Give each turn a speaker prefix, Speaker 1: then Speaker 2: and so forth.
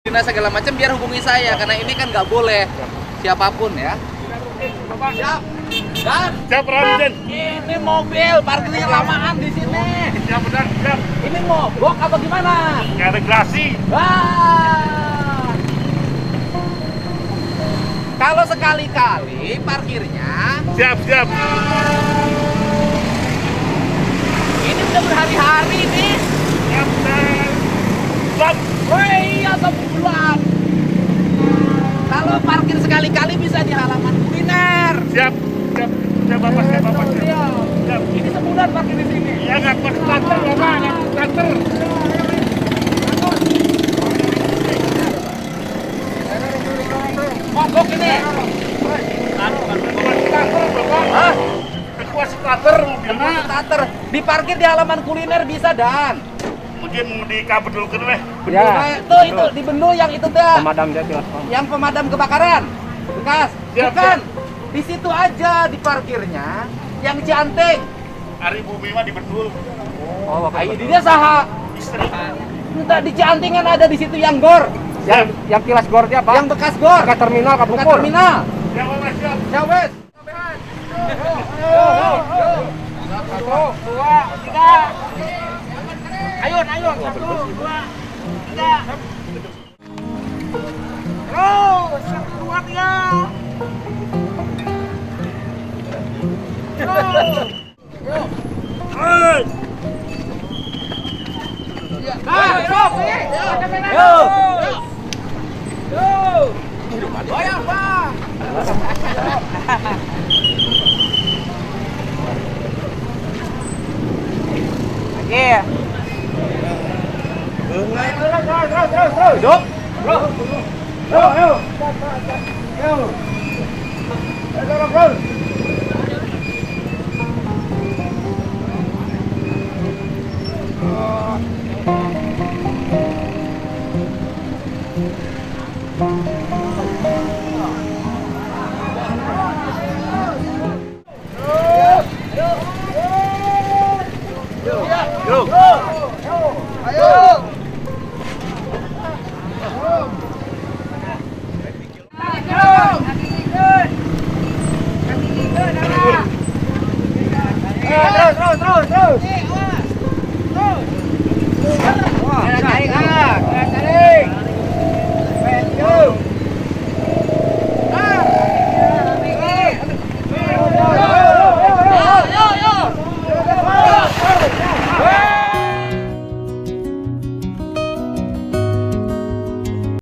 Speaker 1: Dinas segala macam biar hubungi saya karena ini kan nggak boleh siapapun ya. Siap. Dan
Speaker 2: Siap, Raden.
Speaker 1: ini mobil parkirnya lamaan di sini.
Speaker 2: Siap, benar, siap.
Speaker 1: Ini mogok apa gimana?
Speaker 2: Nggak ada gerasi.
Speaker 1: Wah. Kalau sekali-kali parkirnya
Speaker 2: Siap, siap.
Speaker 1: ini udah berhari-hari nih.
Speaker 2: Siap, benar. Stop.
Speaker 1: Woi, iya sebulan. Kalau parkir sekali-kali bisa di halaman kuliner.
Speaker 2: Siap, siap. Siap, Bapak, siap, Bapak. Siap. Siap.
Speaker 1: Ini sebulan parkir di sini.
Speaker 2: Ya, nggak pas starter, Bapak. Nggak pas starter.
Speaker 1: Mogok ini. Hah?
Speaker 2: Kuat starter mobilnya.
Speaker 1: Starter diparkir di halaman kuliner bisa dan.
Speaker 2: Mungkin mau dikabut dulu kan, weh.
Speaker 1: Ya. Itu di Bendul yang itu dah.
Speaker 3: Pemadam dia jelas.
Speaker 1: Yang pemadam kebakaran. Bekas.
Speaker 2: Siap,
Speaker 1: Bukan. Di situ aja di parkirnya yang Cianting.
Speaker 2: Hari Bumi mah di Bendul.
Speaker 3: Oh,
Speaker 1: Ayo dia saha.
Speaker 2: Istri.
Speaker 1: Entah di Cianting kan ada di situ yang gor.
Speaker 3: Yang kilas gor dia, Pak.
Speaker 1: Yang bekas gor.
Speaker 3: Bekas terminal
Speaker 1: Bekas
Speaker 3: Kapungkur.
Speaker 1: terminal.
Speaker 2: Siap, Bapak, siap.
Speaker 1: Ya wes.
Speaker 3: Satu, dua, tiga.
Speaker 1: Ayun. 1, 2, 3.
Speaker 3: Terus, 1, 2, 3.
Speaker 2: Hei.
Speaker 1: Goyang, Pak.
Speaker 3: Lagi.
Speaker 1: Duduk. Ayo.